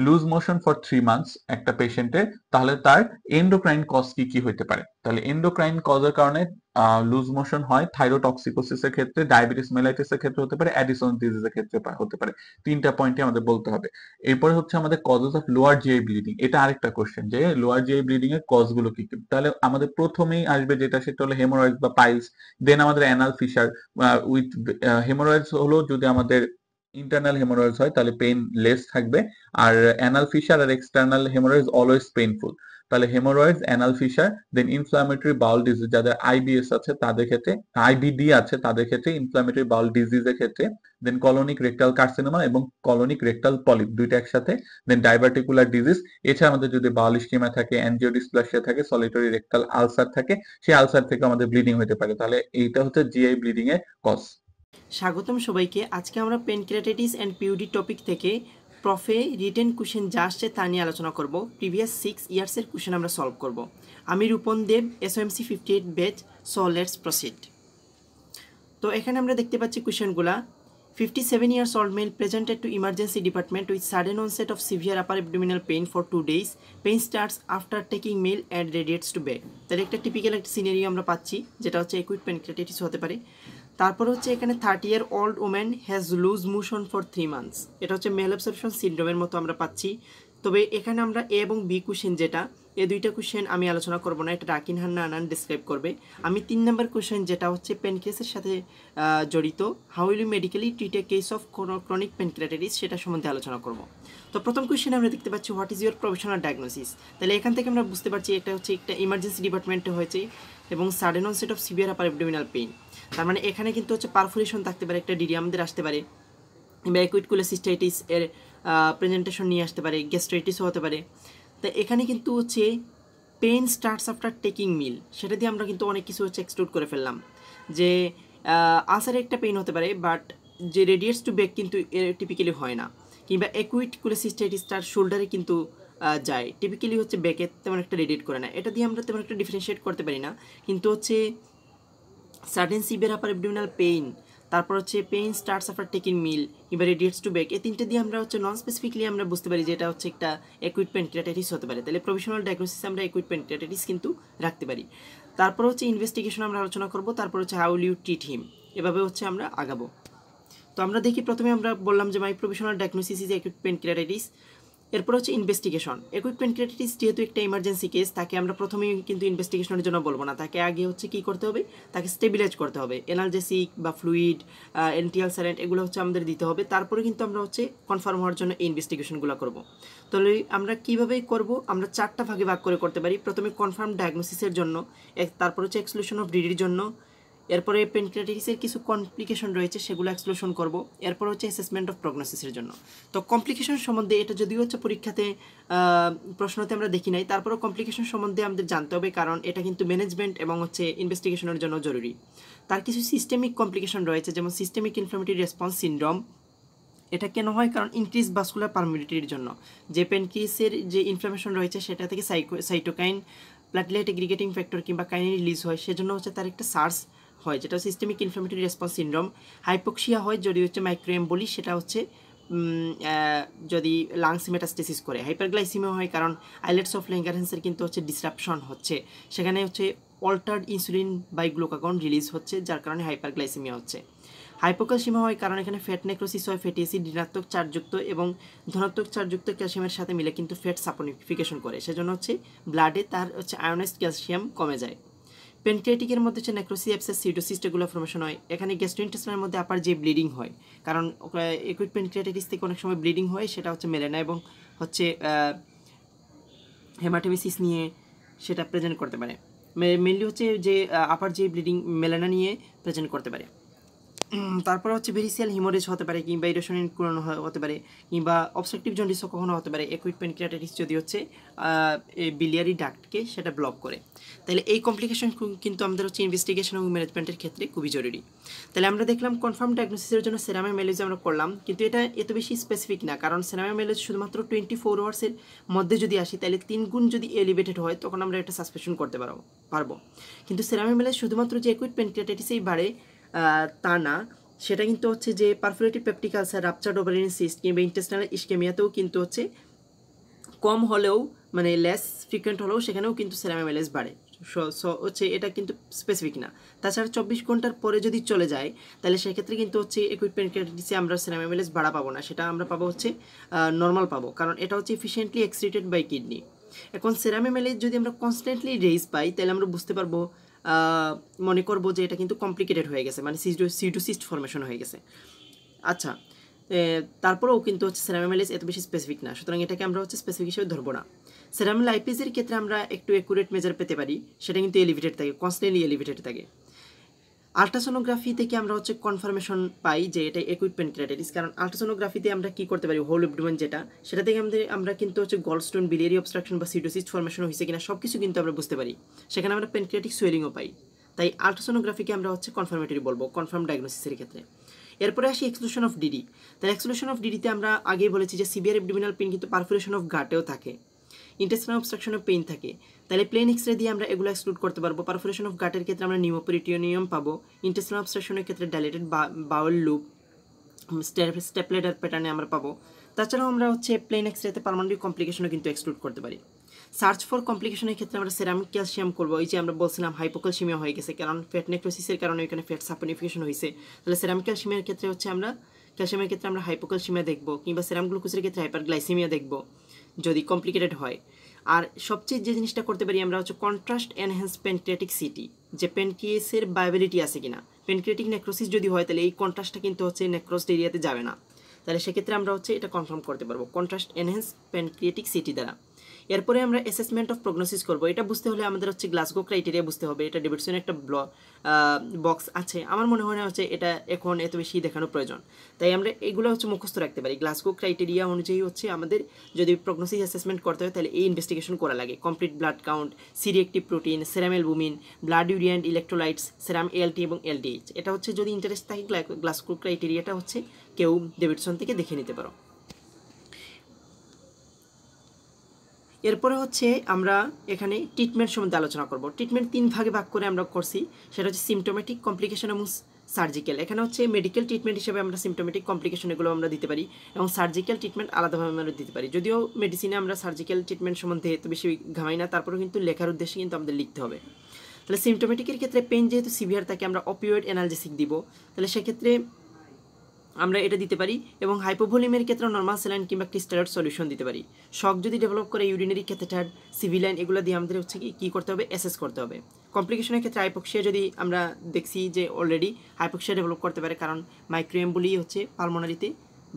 Loose motion for 3 months একটা পেশেন্টের, তাহলে তার এন্ডোক্রাইন কজ কি কি হইতে পারে? তাহলে এন্ডোক্রাইন কজের কারণে লুজ মোশন হয় থাইরোটক্সিকোসিসের ক্ষেত্রে, ডায়াবেটিস মেলাইটিসের ক্ষেত্রে হতে পারে, অ্যাডিসন ডিজিজের ক্ষেত্রে হতে পারে। তিনটা পয়েন্টই আমাদের বলতে হবে। এরপরে হচ্ছে আমাদের causes of lower GI bleeding. এটা আরেকটা কোশ্চেন যে লোয়ার জিআই ব্লিডিং এর কজ গুলো কি কি। তাহলে আমাদের প্রথমেই আসবে যেটা, সেটা হলো হেমোরয়েডস বা পাইলস। দেন আমাদের অ্যানাল ফিশার উইথ হেমোরয়েডস হলো যদি আমাদের ইন্টারনাল হেমোরয়েডস হয় তাহলে পেইন লেস থাকবে, আর অ্যানাল ফিশার আর এক্সটার্নাল হেমোরয়েডস অলওয়েজ পেইনফুল। তাহলে হেমোরয়েডস, অ্যানাল ফিশার, দেন ইনফ্লামেটরি বাউল ডিজিজ, যাদের আইবিএস আছে তাদের ক্ষেত্রে, আইবিডি আছে তাদের ক্ষেত্রে, ইনফ্লামেটরি বাউল ডিজিজের ক্ষেত্রে, দেন কলোনিক রেকটাল কার্সিনোমা এবং কলোনিক রেকটাল পলিপ দুইটা একসাথে, দেন ডাইভার্টিকুলার ডিজিজ। এছাড়া আমাদের যদি বাউল ইস্কিমা থাকে, অ্যানজিওডিসপ্লাসিয়া থাকে, সলিটরি রেকটাল আলসার থাকে, সেই আলসার থেকে আমাদের ব্লিডিং হতে পারে। তাহলে এইটা হচ্ছে জিআই ব্লিডিং এর কজ। স্বাগতম সবাইকে। আজকে আমরা পেনক্রিয়াটাইটিস অ্যান্ড পিউডি টপিক থেকে প্রফে রিটেন কোশ্চেন যা আসছে তা নিয়ে আলোচনা করব। প্রিভিয়াস 6 ইয়ার্সের কোশ্চেন আমরা সলভ করব। আমি রূপন দেব, SOMC 58 batch. So let's proceed. তো এখানে আমরা দেখতে পাচ্ছি কোশ্চেনগুলা। 57 years old male presented to emergency department with sudden onset of severe upper abdominal pain for 2 days. Pain starts after taking meal and radiates to bed. তাহলে একটা typical একটা scenario আমরা পাচ্ছি, যেটা হচ্ছে অ্যাকুইট পেনক্রিয়াটাইটিস হতে পারে। তারপর হচ্ছে এখানে 30 year old woman has loose motion for 3 months. এটা হচ্ছে মেল অ্যাবসর্পশন সিনড্রোমের মতো আমরা পাচ্ছি। তবে এখানে আমরা এ এবং বি কোশ্চেন যেটা, এই দুইটা কোশ্চেন আমি আলোচনা করব না, এটা রাকিন হান্নান ডিসক্রাইব করবে। আমি 3 নম্বর কোশ্চেন যেটা হচ্ছে প্যানক্রিয়াসের সাথে জড়িত, how will you medically treat a case of chronic pancreatitis, সেটা সম্বন্ধে আলোচনা করব। তো প্রথম কোশ্চেন আমরা দেখতে পাচ্ছি what is your professional diagnosis. তাহলে এখান থেকে আমরা বুঝতে পারছি এটা হচ্ছে একটা ইমার্জেন্সি ডিপার্টমেন্টে হয়েছে এবং sudden onset of severe upper abdominal pain. তার মানে এখানে কিন্তু হচ্ছে পারফোরেশন থাকতে পারে, একটা ডিডি আমাদের আসতে পারে, কিংবা অ্যাকুইট কোলেসিস্টাইটিস এর প্রেজেন্টেশন নিয়ে আসতে পারে, গ্যাস্ট্রাইটিসও হতে পারে। তো এখানে কিন্তু হচ্ছে পেইন স্টার্টস আফটার টেকিং মিল, সেটা দিয়ে আমরা কিন্তু অনেক কিছু হচ্ছে এক্সক্লুড করে ফেললাম। যে আলসারে একটা পেইন হতে পারে, বাট যে রেডিয়েটস টু ব্যাক কিন্তু টিপিক্যালি হয় না, কিংবা অ্যাকুইট কোলেসিস্টাইটিস তার শোল্ডারে কিন্তু যায়, টিপিক্যালি হচ্ছে ব্যাকে তেমন একটা রেডিয়েট করে না। এটা দিয়ে আমরা তেমন একটা ডিফারেন্সিয়েট করতে পারি না। কিন্তু হচ্ছে sudden severe upper abdominal pain, তারপর হচ্ছে পেইন স্টার্টস আফটার টেকিং মিল, কিংবা রেডিয়েটস টু ব্যাক, এই তিনটে দিয়ে আমরা হচ্ছে নন স্পেসিফিকলি আমরা বুঝতে পারি যে এটা হচ্ছে একটা অ্যাকুইট প্যানক্রিয়াটাইটিস হতে পারে। তাহলে প্রফেশনাল ডায়াগনোসিস আমরা অ্যাকুইট প্যানক্রিয়াটাইটিস কিন্তু রাখতে পারি। তারপর হচ্ছে ইনভেস্টিগেশন আমরা আলোচনা করব, তারপর হচ্ছে হাউ উইল ইউ ট্রিট হিম, এভাবে হচ্ছে আমরা আগাবো। তো আমরা দেখি, প্রথমে আমরা বললাম যে মাই professional diagnosis is acute pancreatitis. এরপর হচ্ছে ইনভেস্টিগেশন। অ্যাকুইট প্যানক্রিয়াটাইটিস যেহেতু একটা ইমার্জেন্সি কেস, তাকে আমরা প্রথমেই কিন্তু ইনভেস্টিগেশনের জন্য বলবো না, তাকে আগে হচ্ছে কি করতে হবে, তাকে স্টেবিলাইজ করতে হবে, এনালজেসিক বা ফ্লুইড, এন্টিয়াল স্যালাইন এগুলো হচ্ছে আমাদের দিতে হবে। তারপরে কিন্তু আমরা হচ্ছে কনফার্ম হওয়ার জন্য এই ইনভেস্টিগেশনগুলো করবো। তাহলে আমরা কীভাবে করব, আমরা 4টা ভাগে ভাগ করে করতে পারি। প্রথমে কনফার্ম ডায়াগনোসিসের জন্য, তারপর হচ্ছে এক্সক্লুশন অফ ডিডির জন্য, এরপরে প্যানক্রিয়াটাইটিসের কিছু কমপ্লিকেশন রয়েছে সেগুলো এক্সক্লুশন করব, এরপর হচ্ছে অ্যাসেসমেন্ট অফ প্রগনোসিসের জন্য। তো কমপ্লিকেশন সম্বন্ধে, এটা যদিও হচ্ছে পরীক্ষাতে প্রশ্নতে আমরা দেখি নাই, তারপরেও কমপ্লিকেশন সম্বন্ধে আমাদের জানতে হবে, কারণ এটা কিন্তু ম্যানেজমেন্ট এবং হচ্ছে ইনভেস্টিগেশনের জন্য জরুরি। তার কিছু সিস্টেমিক কমপ্লিকেশন রয়েছে, যেমন সিস্টেমিক ইনফ্লামেটরি রেসপন্স সিনড্রোম। এটা কেন হয়, কারণ ইনক্রিজ ভাস্কুলার পারমিডিটির জন্য, যে প্যানক্রিয়াসের যে ইনফ্লামেশন রয়েছে সেটা থেকে সাইটোকাইন, প্ল্যাটলেট এগ্রিগেটিং ফ্যাক্টর কিংবা কাইনিন রিলিজ হয়, সেজন্য হচ্ছে তার একটা সার্স হয়, যেটা systemic inflammatory response syndrome. Hypoxia হয় যদি হচ্ছে মাইক্রোএমবোলি, সেটা হচ্ছে যদি লাংস মেটাস্টেসিস করে। হাইপারগ্লাইসিমিয়া হয় কারণ আইলেটস অফ ল্যাঙ্গারহ্যান্সের কিন্তু হচ্ছে ডিসরাপশন হচ্ছে, সেখানে হচ্ছে altered insulin by glucagon release হচ্ছে, যার কারণে হাইপারগ্লাইসিমিয়া হচ্ছে। হাইপোক্যালসিমিয়া হয় কারণ এখানে ফ্যাট নেক্রোসিস হয়, ফ্যাটি অ্যাসিড ঋণাত্মক চার্জযুক্ত এবং ধনাত্মক চার্জযুক্ত ক্যালসিয়ামের সাথে মিলে কিন্তু ফ্যাট সাপোনিফিকেশন করে, সেজন্য হচ্ছে ব্লাডে তার হচ্ছে আয়োনাইজড ক্যালসিয়াম কমে যায়। প্যানক্রিয়াটিকের মধ্যে হচ্ছে নেক্রোসিস, অ্যাবসেস, সিটোসিস্ট এগুলো ফর্মেশন হয়। এখানে গ্যাস্ট্রোইন্টেস্টাইনের মধ্যে আপার যে ব্লিডিং হয়, কারণ একুইট প্যানক্রিয়াটাইটিস থেকে অনেক সময় ব্লিডিং হয়, সেটা হচ্ছে মেলেনা এবং হচ্ছে হেমাটোমেসিস নিয়ে সেটা প্রেজেন্ট করতে পারে। মেনলি হচ্ছে যে আপার যে ব্লিডিং মেলেনা নিয়ে প্রেজেন্ট করতে পারে। তারপর হচ্ছে ভেরিসিয়াল হিমোরেজ হতে পারে, কিংবা ইরোশন ইনক্লুশন হতে পারে, কিংবা অবস্ট্রাকটিভ জন্ডিসও কখনো হতে পারে। একুইট প্যানক্রিয়াটাইটিস যদি হচ্ছে বিলিয়ারি ডাক্টকে সেটা ব্লক করে। তাহলে এই কমপ্লিকেশন কিন্তু আমাদের হচ্ছে ইনভেস্টিগেশন এবং ম্যানেজমেন্টের ক্ষেত্রে খুবই জরুরি। তাহলে আমরা দেখলাম কনফার্ম ডায়াগনোসিসের জন্য সেরাম অ্যামাইলেজ আমরা করলাম, কিন্তু এটা এত বেশি স্পেসিফিক না, কারণ সেরাম অ্যামাইলেজ শুধুমাত্র 24 আওয়ার্সের মধ্যে যদি আসি, তাহলে 3 গুণ যদি এলিভেটেড হয় তখন আমরা এটা সাসপেনশন করতে পারবো। কিন্তু সেরাম অ্যামাইলেজ শুধুমাত্র যে একুইট প্যানক্রিয়াটাইটিসেই বাড়ে তা না, সেটা কিন্তু হচ্ছে যে perforative peptic ulcer, ruptured ovarian cyst কিংবা ইন্টেস্টাইনাল ইসকেমিয়াতেও কিন্তু হচ্ছে কম হলেও, মানে লেস ফ্রিকোয়েন্ট হলেও সেখানেও কিন্তু সেরাম অ্যামাইলেজ বাড়ে। সো হচ্ছে এটা কিন্তু স্পেসিফিক না। তাছাড়া 24 ঘন্টার পরে যদি চলে যায়, তাহলে সেক্ষেত্রে কিন্তু হচ্ছে একুইট প্যানক্রিয়াটাইটিসে আমরা সেরাম অ্যামাইলেজ বাড়া পাবো না, সেটা আমরা পাবো হচ্ছে নর্মাল পাবো, কারণ এটা হচ্ছে এফিশিয়েন্টলি এক্সক্রিটেড বাই কিডনি। এখন সেরাম অ্যামাইলেজ যদি আমরা কনস্ট্যান্টলি রেজ পাই, তাহলে আমরা বুঝতে পারবো, মনে করবো যে এটা কিন্তু কমপ্লিকেটেড হয়ে গেছে, মানে সিটোসিস্ট ফর্মেশন হয়ে গেছে। আচ্ছা, তারপরেও কিন্তু হচ্ছে সেরাম অ্যামাইলেজ এত বেশি স্পেসিফিক না, সুতরাং এটাকে আমরা হচ্ছে স্পেসিফিক হিসেবে ধরবো না। সেরাম লাইপেজের ক্ষেত্রে আমরা একটু অ্যাকুরেট মেজার পেতে পারি, সেটা কিন্তু এলিভেটেড থাকে, কনস্ট্যান্টলি এলিভেটেড থাকে। আল্ট্রাসোনোগ্রাফি থেকে আমরা হচ্ছে কনফার্মেশন পাই যে এটা একুইট প্যানক্রিয়াটাইটিস, কারণ আল্ট্রাসোনোগ্রাফিতে আমরা কি করতে পারি, হোল অ্যাবডোমেন যেটা, সেটা থেকে আমরা কিন্তু হচ্ছে গলস্টোন, বিলিয়ারি অবস্ট্রাকশন বা সিটোসিস্ট ফর্মেশন হয়েছে কিনা সব কিছু কিন্তু আমরা বুঝতে পারি, সেখানে আমরা প্যানক্রিয়াটিক সোয়েলিংও পাই। তাই আল্ট্রাসোনোগ্রাফিকে আমরা হচ্ছে কনফার্মেটরি বলবো কনফার্ম ডায়াগনোসিসের ক্ষেত্রে। এরপরে আসি এক্সক্লুশন অফ ডিডি। তাই এক্সক্লুশন অফ ডিডিতে আমরা আগেই বলেছি যে সিভিয়ার অ্যাবডোমিনাল পেইন কিন্তু পারফোরেশন অফ গাটেও থাকে, ইন্টেস্টাইনাল অবস্ট্রাকশনের পেইন থাকে, তাহলে প্লেন এক্সরে দিয়ে আমরা এগুলো এক্সক্লুড করতে পারবো। পারফোরেশন অফ গাটের ক্ষেত্রে আমরা নিউমোপেরিটোনিয়াম পাবো, ইন্টেস্টাইনাল অবস্ট্রাকশনের ক্ষেত্রে ডাইলেটেড বাউল লুপ, স্টেপলেডার প্যাটার্নে আমরা পাবো। তাছাড়াও আমরা হচ্ছে প্লেন এক্সরেতে পারমানেন্ট কমপ্লিকেশনও কিন্তু এক্সক্লুড করতে পারি। সার্চ ফর কমপ্লিকেশনের ক্ষেত্রে আমরা সেরামিক ক্যালসিয়াম করবো, এই যে আমরা বলছিলাম হাইপোক্যালসিমিয়া হয়ে গেছে, কারণ ফ্যাট নেক্রোসিসের কারণে এখানে ফ্যাট সাপনিফিকেশন হয়েছে, তাহলে সেরামিক ক্যালসিয়ামের ক্ষেত্রে হচ্ছে আমরা ক্যালসিয়ামের ক্ষেত্রে আমরা হাইপোক্যালসিমিয়া দেখবো, কিংবা সেরাম গ্লুকোজের ক্ষেত্রে হাইপারগ্লাইসেমিয়া দেখবো যদি কমপ্লিকেটেড হয়। আর সবচেয়ে যে জিনিসটা করতে পারি আমরা হচ্ছে কন্ট্রাস্ট এনহ্যান্স প্যানক্রিয়াটিক সিটি, যে প্যানক্রিয়াসের ভায়াবিলিটি আছে কিনা। প্যানক্রিয়াটিক নেক্রোসিস যদি হয়, তাহলে এই কন্ট্রাস্টটা কিন্তু হচ্ছে নেক্রোসড এরিয়াতে যাবে না, তাহলে সেক্ষেত্রে আমরা হচ্ছে এটা কনফার্ম করতে পারবো কন্ট্রাস্ট এনহ্যান্স প্যানক্রিয়াটিক সিটি দ্বারা। এরপরে আমরা অ্যাসেসমেন্ট অফ প্রগনোসিস করবো। এটা বুঝতে হলে আমাদের হচ্ছে গ্লাসগো ক্রাইটেরিয়া বুঝতে হবে। এটা ডেভিডসনের একটা বক্স আছে, আমার মনে হয় না হচ্ছে এটা এখন এত বেশি দেখানো প্রয়োজন, তাই আমরা এগুলো হচ্ছে মুখস্থ রাখতে পারি। গ্লাসগো ক্রাইটেরিয়া অনুযায়ী হচ্ছে আমাদের যদি প্রগনোসিস অ্যাসেসমেন্ট করতে হয়, তাহলে এই ইনভেস্টিগেশন করা লাগে। Complete blood count, C reactive protein, serum albumin, blood urea and electrolytes, serum ALT এবং এলডিএইচ। এটা হচ্ছে যদি ইন্টারেস্ট থাকে গ্লাসগো ক্রাইটেরিয়াটা হচ্ছে কেউ ডেভিডসন থেকে দেখে নিতে পারো। এরপরে হচ্ছে আমরা এখানে ট্রিটমেন্ট সম্বন্ধে আলোচনা করব। ট্রিটমেন্ট 3 ভাগে ভাগ করে আমরা করছি, সেটা হচ্ছে সিমটোমেটিক, কমপ্লিকেশন এবং সার্জিক্যাল। এখানে হচ্ছে মেডিকেল ট্রিটমেন্ট হিসেবে আমরা সিমটোমেটিক কমপ্লিকেশন এগুলো আমরা দিতে পারি, এবং সার্জিক্যাল ট্রিটমেন্ট আলাদাভাবে আমরা দিতে পারি। যদিও মেডিসিনে আমরা সার্জিক্যাল ট্রিটমেন্ট সম্বন্ধে এত বেশি ঘামাই না, তারপরেও কিন্তু লেখার উদ্দেশ্যে কিন্তু আমাদের লিখতে হবে। তাহলে সিমটোমেটিকের ক্ষেত্রে পেইন যেহেতু সিভিয়ার থাকে, আমরা অপিওয়েড অ্যানালজেসিক দিব, তাহলে সেক্ষেত্রে আমরা এটা দিতে পারি। এবং হাইপোভলিউমের ক্ষেত্রে নর্মাল স্যালাইন কিংবা ক্রিস্টালয়েড সলিউশন দিতে পারি। শক যদি ডেভেলপ করে ইউরিনারি ক্যাথেটার, সিভিলাইন এগুলো দিয়ে আমাদের হচ্ছে কি করতে হবে, অ্যাসেস করতে হবে। কমপ্লিকেশনের ক্ষেত্রে হাইপোক্সিয়া যদি আমরা দেখছি যে অলরেডি হাইপোক্সিয়া ডেভেলপ করতে পারে, কারণ মাইক্রোএম্বুলি হচ্ছে পালমোনারিতে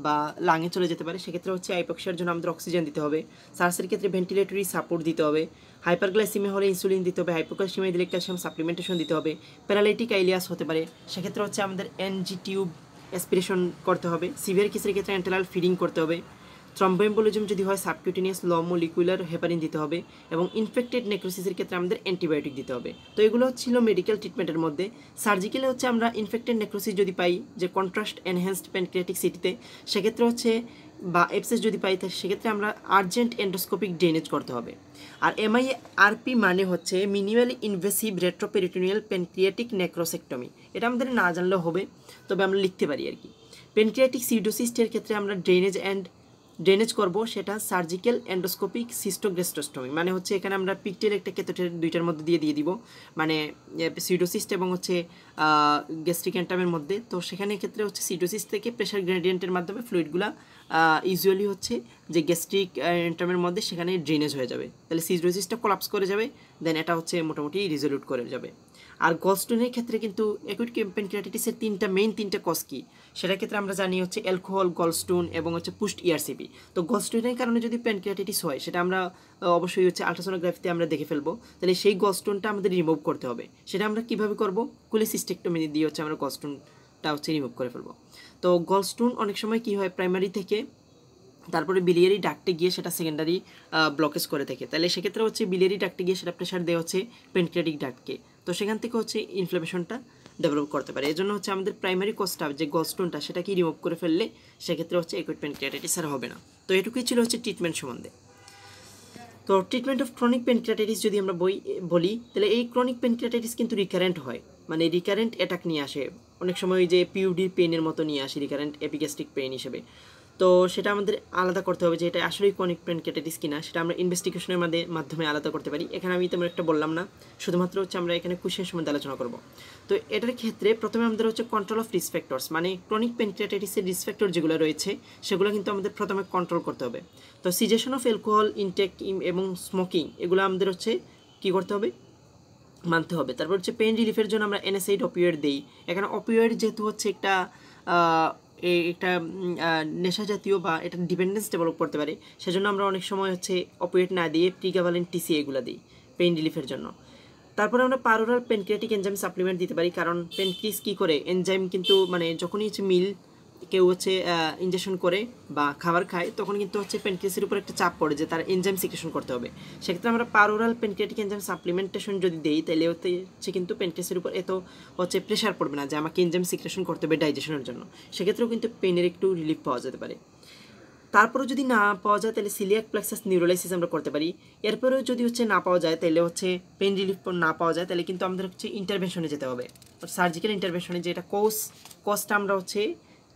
বা লাঙে চলে যেতে পারে, সেক্ষেত্রে হচ্ছে হাইপোক্সিয়ার জন্য আমাদের অক্সিজেন দিতে হবে। সার্সের ক্ষেত্রে ভেন্টিলেটরি সাপোর্ট দিতে হবে। হাইপারগ্লাইসেমিয়া হলে ইনসুলিন দিতে হবে। হাইপোক্যালসিমিয়া দিলে ক্যালসিয়াম সাপ্লিমেন্টেশন দিতে হবে। প্যারালাইটিক আইলিয়াস হতে পারে, সেক্ষেত্রে হচ্ছে আমাদের এনজি টিউব অ্যাসপিরেশন করতে হবে। সিভিয়ার কেসের ক্ষেত্রে এন্টেরাল ফিডিং করতে হবে। থ্রম্বোএম্বোলিজম যদি হয় সাবকিউটেনিয়াস লো মলিকুলার হেপারিন দিতে হবে, এবং ইনফেক্টেড নেক্রোসিসের ক্ষেত্রে আমাদের অ্যান্টিবায়োটিক দিতে হবে। তো এগুলো ছিল মেডিকেল ট্রিটমেন্টের মধ্যে। সার্জিক্যালে হচ্ছে আমরা ইনফেক্টেড নেক্রোসিস যদি পাই, যে কন্ট্রাস্ট এনহ্যান্সড প্যানক্রিয়াটিক সিটিতে, সেক্ষেত্রে হচ্ছে বা এপসেস যদি পাই, সেক্ষেত্রে আমরা আর্জেন্ট এন্ডোস্কোপিক ড্রেনেজ করতে হবে। আর MIRP মানে হচ্ছে মিনিমালি ইনভেসিভ রেট্রোপেরিটোনিয়াল প্যানক্রিয়াটিক নেক্রোসেক্টমি। এটা আমাদের না জানলেও হবে, তবে আমরা লিখতে পারি আর কি। প্যানক্রিয়াটিক সিডোসিস্টের ক্ষেত্রে আমরা ড্রেনেজ করব, সেটা সার্জিক্যাল এন্ডোস্কোপিক সিস্টোগ্যাস্ট্রোস্টমি। মানে হচ্ছে এখানে আমরা পিকটেল একটা ক্যাথেটার দুইটার মধ্যে দিয়ে দিব, মানে সিডোসিস্ট এবং হচ্ছে গ্যাস্ট্রিক এন্টামের মধ্যে। তো সেখানে ক্ষেত্রে হচ্ছে সিডোসিস্ট থেকে প্রেশার গ্রেডিয়েন্টের মাধ্যমে ফ্লুইডগুলা ইউজুয়ালি হচ্ছে যে গ্যাস্ট্রিক এন্টামের মধ্যে সেখানে ড্রেনেজ হয়ে যাবে, তাহলে সিডোসিসটা কোলাপস করে যাবে, দেন এটা হচ্ছে মোটামুটি রিজলিউট করে যাবে। আর গলস্টোনের ক্ষেত্রে কিন্তু অ্যাকুইট প্যানক্রিয়াটাইটিসের মেইন তিনটা কজ কি সেটার ক্ষেত্রে আমরা জানি হচ্ছে অ্যালকোহল, গলস্টোন এবং হচ্ছে পুস্ট ইআরসিপি। তো গলস্টোনের কারণে যদি প্যানক্রিয়াটাইটিস হয় সেটা আমরা অবশ্যই হচ্ছে আলট্রাসোনোগ্রাফিতে আমরা দেখে ফেলবো, তাহলে সেই গলস্টোনটা আমাদের রিমুভ করতে হবে। সেটা আমরা কিভাবে করব? কোলিসিস্টেক্টমি দিয়ে হচ্ছে আমরা গলস্টোনটা হচ্ছে রিমুভ করে ফেলবো। তো গলস্টোন অনেক সময় কি হয়, প্রাইমারি থেকে তারপরে বিলিয়ারি ডাক্টে গিয়ে সেটা সেকেন্ডারি ব্লকেজ করে থাকে, তাহলে সেক্ষেত্রে হচ্ছে বিলিয়ারি ডাক্টে গিয়ে সেটা প্রেশার দেওয়া হচ্ছে প্যানক্রিয়াটিক ডাক্টকে, তো সেখান থেকে হচ্ছে ইনফ্লামেশনটা ডেভেলপ করতে পারে। এই জন্য হচ্ছে আমাদের প্রাইমারি কজটা যে গলস্টোনটা সেটাকে রিমুভ করে ফেললে সেক্ষেত্রে হচ্ছে অ্যাকুইট প্যানক্রিয়াটাইটিস আর হবে না। তো এটুকুই ছিল হচ্ছে ট্রিটমেন্ট সম্বন্ধে। তো ট্রিটমেন্ট অফ ক্রনিক প্যানক্রিয়াটাইটিস যদি আমরা বলি তাহলে এই ক্রনিক প্যানক্রিয়াটাইটিস কিন্তু রিকারেন্ট হয়, মানে রিকারেন্ট অ্যাটাক নিয়ে আসে, অনেক সময় যে পিউডির পেনের মতো নিয়ে আসে রিকারেন্ট এপিগ্যাস্ট্রিক পেইন হিসেবে। তো সেটা আমাদের আলাদা করতে হবে যে এটা আসলেই ক্রনিক প্যানক্রিয়াটাইটিস কিনা, সেটা আমরা ইনভেস্টিগেশনের মাধ্যমে আলাদা করতে পারি। এখানে আমি তেমন একটা বললাম না, শুধুমাত্র হচ্ছে আমরা এখানে কুশিয়ার সম্বন্ধে আলোচনা করব। তো এটার ক্ষেত্রে প্রথমে আমাদের হচ্ছে কন্ট্রোল অফ রিস্ক ফ্যাক্টরস, মানে ক্রনিক প্যানক্রিয়াটাইটিসের রিস্ক ফ্যাক্টর যেগুলো রয়েছে সেগুলো কিন্তু আমাদের প্রথমে কন্ট্রোল করতে হবে। তো সিজেশন অফ অ্যালকোহল ইনটেক এবং স্মোকিং এগুলো আমাদের হচ্ছে কী করতে হবে, মানতে হবে। তারপর হচ্ছে পেইন রিলিফের জন্য আমরা NSAID অপিওয়েড দিই। এখানে অপিওয়েড যেহেতু হচ্ছে একটা নেশা জাতীয় বা এটা ডিপেন্ডেন্স ডেভেলপ করতে পারে, সেজন্য আমরা অনেক সময় হচ্ছে অপিওয়েড না দিয়ে প্রিগাভালেন্ট TCA এগুলো দিই পেইন রিলিফের জন্য। তারপরে আমরা পারোরাল প্যানক্রিয়াটিক এনজাইম সাপ্লিমেন্ট দিতে পারি, কারণ প্যানক্রিয়াস কী করে এনজাইম কিন্তু মানে যখনই হচ্ছে কেউ হচ্ছে ইনজেকশন করে বা খাবার খায় তখন কিন্তু হচ্ছে প্যানক্রিয়াসের উপর একটা চাপ পড়ে যে তার এনজাইম সিক্রেশন করতে হবে। সেক্ষেত্রে আমরা পারোরাল প্যানক্রিয়াটিক এনজাইম সাপ্লিমেন্টেশন যদি দেই তাহলে হচ্ছে কিন্তু প্যানক্রিয়াসের উপর এত হচ্ছে প্রেশার পড়বে না যে আমাকে এনজাইম সিক্রেশন করতে হবে ডাইজেশনের জন্য, সেক্ষেত্রেও কিন্তু পেনের একটু রিলিফ পাওয়া যেতে পারে। তারপরেও যদি না পাওয়া যায় তাহলে সিলিয়াক প্লেক্সাস নিউরোলাইসিস আমরা করতে পারি। এরপরেও যদি হচ্ছে না পাওয়া যায় তাহলে হচ্ছে পেন রিলিফ না পাওয়া যায় তাহলে কিন্তু আমাদের হচ্ছে ইন্টারভেনশনে যেতে হবে, সার্জিক্যাল ইন্টারভেনশনে, যেটা কজটা আমরা হচ্ছে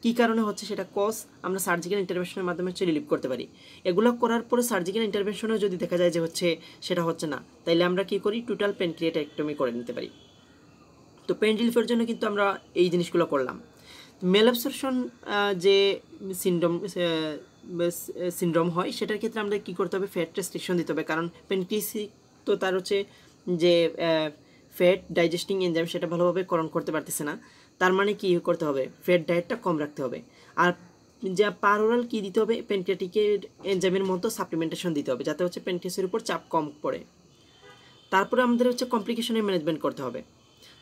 কী কারণে হচ্ছে সেটা কজ আমরা সার্জিক্যাল ইন্টারভেনশনের মাধ্যমে হচ্ছে রিলিভ করতে পারি। এগুলো করার পরে সার্জিক্যাল ইন্টারভেনশনেও যদি দেখা যায় যে হচ্ছে সেটা হচ্ছে না, তাইলে আমরা কী করি, টোটাল প্যানক্রিয়াটেক্টমি করে নিতে পারি। তো পেন রিলিফের জন্য কিন্তু আমরা এই জিনিসগুলো করলাম। ম্যালঅ্যাবসরপশন যে সিনড্রোম হয় সেটার ক্ষেত্রে আমরা কী করতে হবে, ফ্যাট রেস্ট্রিকশন দিতে হবে, কারণ প্যানক্রিয়াস তো তার হচ্ছে যে ফ্যাট ডাইজেস্টিং এনজাইম সেটা ভালোভাবে করণ করতে পারতেছে না, তার মানে কী করতে হবে, ফ্যাট ডায়েটটা কম রাখতে হবে। আর যা পারোরাল কী দিতে হবে, প্যানক্রিয়াটিকের এনজাইমের মতো সাপ্লিমেন্টেশন দিতে হবে যাতে হচ্ছে প্যানক্রিয়াসের উপর চাপ কম পড়ে। তারপরে আমাদের হচ্ছে কমপ্লিকেশনের ম্যানেজমেন্ট করতে হবে।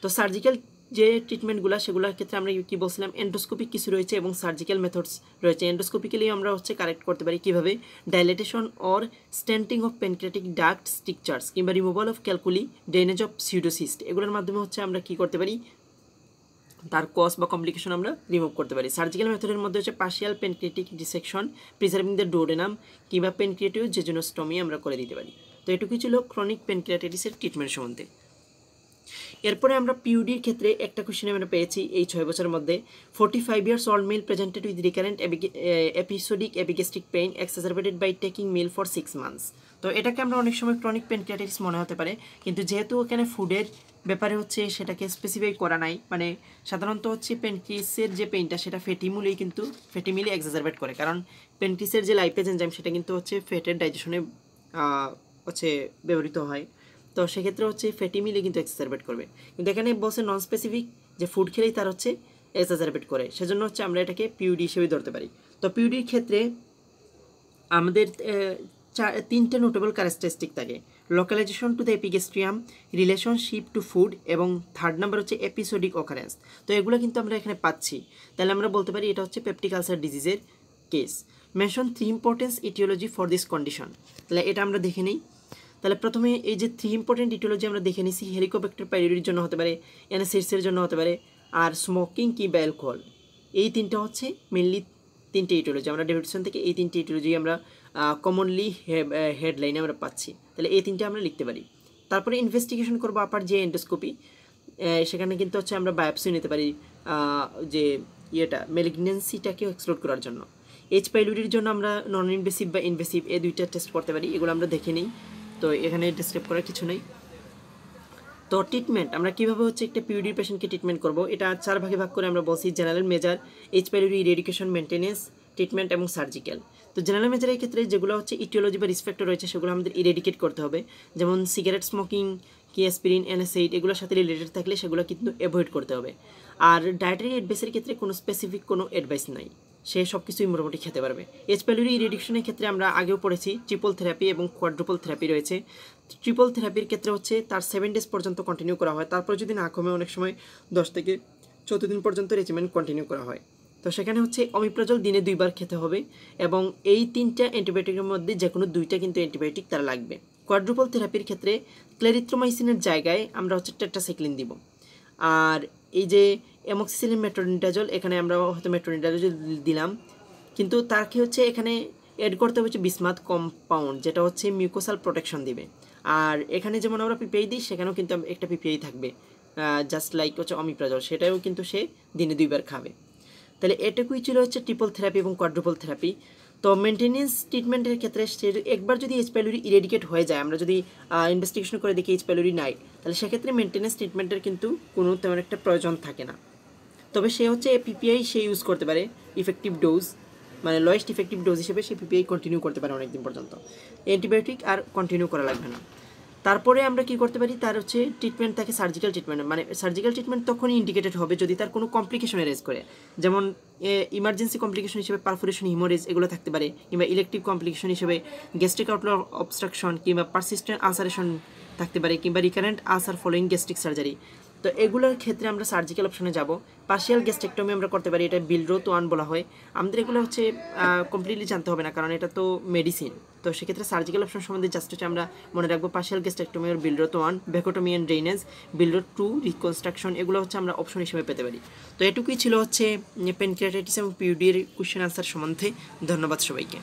তো সার্জিক্যাল যে ট্রিটমেন্টগুলো সেগুলোর ক্ষেত্রে আমরা কি বলছিলাম, এন্ডোস্কোপিক কিছু রয়েছে এবং সার্জিক্যাল মেথডস রয়েছে। এন্ডোস্কোপিক্যালি আমরা হচ্ছে কারেক্ট করতে পারি কীভাবে, dilatation or stenting of pancreatic duct strictures কিংবা removal of calculi, drainage of pseudocyst, এগুলোর মাধ্যমে হচ্ছে আমরা কি করতে পারি, তার কজ বা কমপ্লিকেশন আমরা রিমুভ করতে পারি। সার্জিক্যাল মেথডের মধ্যে হচ্ছে partial pancreatic dissection, preserving the duodenum কিংবা প্যানক্রিয়াটিক জেজুনোস্টমি আমরা করে দিতে পারি। তো এটুকুই ছিল ক্রনিক প্যানক্রিয়াটাইটিসের ট্রিটমেন্ট সম্বন্ধে। এরপরে আমরা পিউডির ক্ষেত্রে একটা কোশ্চেন আমরা পেয়েছি এই 6 বছরের মধ্যে, 45 years old male presented with recurrent episodic epigastric pain exacerbated by taking meal for 6 months। তো এটাকে আমরা অনেক সময় ক্রনিক প্যানক্রিয়াটাইটিস মনে হতে পারে, কিন্তু যেহেতু এখানে ফুডের ব্যাপারে হচ্ছে সেটাকে স্পেসিফাই করা নাই, মানে সাধারণত হচ্ছে প্যানক্রিয়াসের যে পেইনটা সেটা ফ্যাটি মিলই এক্সাজারবেট করে, কারণ প্যানক্রিয়াসের যে লাইপেজ এনজাইম সেটা কিন্তু হচ্ছে ফ্যাটের ডাইজেশনে হচ্ছে ব্যবহৃত হয়। তো সেক্ষেত্রে হচ্ছে ফ্যাটি মিলে কিন্তু এক্সাজারবেট করবে, কিন্তু এখানে বলছে নন স্পেসিফিক যে ফুড খেলেই তার হচ্ছে এক্সাজারবেট করে, সেজন্য হচ্ছে আমরা এটাকে পিউডি হিসেবে ধরতে পারি। তো পিউডির ক্ষেত্রে আমাদের 3টে নোটেবল ক্যারেক্টারিস্টিক থাকে, localisation to the epigastrium, relationship to food এবং থার্ড নাম্বার হচ্ছে এপিসোডিক অকারেন্স। তো এগুলো কিন্তু আমরা এখানে পাচ্ছি, তাহলে আমরা বলতে পারি এটা হচ্ছে পেপটিক আলসার ডিজিজের case. Mention 3 importance aetiology for this condition, তাহলে এটা আমরা দেখে নিই। তাহলে প্রথমে এই যে 3 ইম্পর্টেন্ট ইটিওলজি আমরা দেখে নিছি, হেলিকোব্যাক্টার পাইলোরির জন্য হতে পারে, NSAIDs জন্য হতে পারে, আর স্মোকিং কিংবা অ্যালকোহল, এই 3টা হচ্ছে মেনলি 3টে ইটিওলজি। আমরা ডেভিডসন থেকে এই 3টে ইটিওলজি আমরা কমনলি হেডলাইনে আমরা পাচ্ছি, তাহলে এই 3টে আমরা লিখতে পারি। তারপরে ইনভেস্টিগেশন করবো আপার যে এন্ডোস্কোপি, সেখানে কিন্তু হচ্ছে আমরা বায়োপসি নিতে পারি যে ম্যালিগন্যান্সিটাকে এক্সক্লুড করার জন্য। H. pylori জন্য আমরা নন ইনভেসিভ বা ইনভেসিভ এই 2টা টেস্ট করতে পারি, এগুলো আমরা দেখে নিই, তো এখানে ডিসক্রাইব করার কিছু নেই। তো ট্রিটমেন্ট আমরা কীভাবে হচ্ছে একটা পিউডি পেশেন্টকে ট্রিটমেন্ট করব, এটা 4 ভাগে ভাগ করে আমরা বলছি, general measure, H. pylori eradication, maintenance, treatment এবং সার্জিক্যাল। তো জেনারেল মেজারের ক্ষেত্রে যেগুলো হচ্ছে ইটিওলজি বা রিস্ক ফ্যাক্টর রয়েছে সেগুলো আমাদের ইরেডিকেট করতে হবে, যেমন সিগারেট স্মোকিং কি অ্যাসপিরিন, NSAID এগুলোর সাথে রিলেটেড থাকলে সেগুলো কিন্তু অ্যাভয়েড করতে হবে। আর ডায়েটারি অ্যাডভাইসের ক্ষেত্রে কোনো স্পেসিফিক কোনো অ্যাডভাইস নাই, সে সব কিছুই মোটামুটি খেতে পারবে। এইচ প্যাইলোরি রিডাকশনের ক্ষেত্রে আমরা আগেও পড়েছি ট্রিপল থেরাপি এবং কোয়াড্রুপল থেরাপি রয়েছে। ট্রিপল থেরাপির ক্ষেত্রে হচ্ছে তার 7 ডেজ পর্যন্ত কন্টিনিউ করা হয়, তারপর যদি না কমে অনেক সময় 10 থেকে 14 দিন পর্যন্ত রেজিমেন্ট কন্টিনিউ করা হয়। তো সেখানে হচ্ছে অমিপ্রাজল দিনে 2 বার খেতে হবে এবং এই 3টা অ্যান্টিবায়োটিকের মধ্যে যে কোনো 2টা কিন্তু অ্যান্টিবায়োটিক তারা লাগবে। কোয়াড্রুপল থেরাপির ক্ষেত্রে ক্লেরিথ্রোমাইসিনের জায়গায় আমরা হচ্ছে টেট্রাসাইক্লিন দিব। আর এই যে অ্যামক্সিসিলিন মেট্রোনিডাজল, এখানে আমরা হয়তো মেট্রোনিডাজল দিলাম, কিন্তু তাকে হচ্ছে এখানে অ্যাড করতে হচ্ছে বিসমাথ কম্পাউন্ড, যেটা হচ্ছে মিউকোসাল প্রোটেকশন দিবে। আর এখানে যেমন আমরা পিপিআই দিই, সেখানেও কিন্তু একটা পিপিআই থাকবে, জাস্ট লাইক হচ্ছে অমিপ্রাজল, সেটাও কিন্তু সে দিনে 2 বার খাবে। তাহলে এটুকুই ছিল হচ্ছে ট্রিপল থেরাপি এবং কোয়াড্রুপল থেরাপি। তো মেনটেনেন্স ট্রিটমেন্টের ক্ষেত্রে একবার যদি এইচ প্যাইলোরি ইরেডিকেট হয়ে যায়, আমরা যদি ইনভেস্টিগেশন করে দেখি এইচ প্যাইলোরি নাই, তাহলে সেক্ষেত্রে মেনটেনেন্স ট্রিটমেন্টের কিন্তু কোনো তেমন একটা প্রয়োজন থাকে না। তবে সে হচ্ছে পিপিআই সে ইউজ করতে পারে ইফেক্টিভ ডোজ, মানে লোয়েস্ট ইফেক্টিভ ডোজ হিসেবে সে পিপিআই কন্টিনিউ করতে পারে অনেকদিন পর্যন্ত, অ্যান্টিবায়োটিক আর কন্টিনিউ করা লাগবে না। তারপরে আমরা কি করতে পারি, তার হচ্ছে ট্রিটমেন্ট থাকে সার্জিক্যাল ট্রিটমেন্ট, মানে সার্জিক্যাল ট্রিটমেন্ট তখনই ইন্ডিকেটেড হবে যদি তার কোনো কমপ্লিকেশন এরেজ করে, যেমন ইমার্জেন্সি কমপ্লিকেশন হিসেবে পারফোরেশন, হিমোরেজ এগুলো থাকতে পারে, কিংবা ইলেকটিভ কমপ্লিকেশন হিসেবে গ্যাস্ট্রিক আউটলেট অবস্ট্রাকশন কিংবা পারসিস্টেন্ট আলসারেশন থাকতে পারে, কিংবা recurrent ulcer following gastric surgery. তো এগুলোর ক্ষেত্রে আমরা সার্জিক্যাল অপশনে যাব। পার্শিয়াল গ্যাস্ট্রেক্টমি আমরা করতে পারি, এটা বিলরোথ 1 বলা হয়। আমাদের এগুলো হচ্ছে কমপ্লিটলি জানতে হবে না, কারণ এটা তো মেডিসিন। তো সেক্ষেত্রে সার্জিক্যাল অপশন সম্বন্ধে জাস্ট হচ্ছে আমরা মনে রাখবো পার্শিয়াল গ্যাস্ট্রেক্টমি আর Billroth 1, vagotomy and drainage, Billroth 2, reconstruction, এগুলো হচ্ছে আমরা অপশন হিসেবে পেতে পারি। তো এটুকুই ছিল হচ্ছে প্যানক্রিয়াটাইটিস এবং পিইউডি এর কোশ্চেন আনসার সম্বন্ধে। ধন্যবাদ সবাইকে।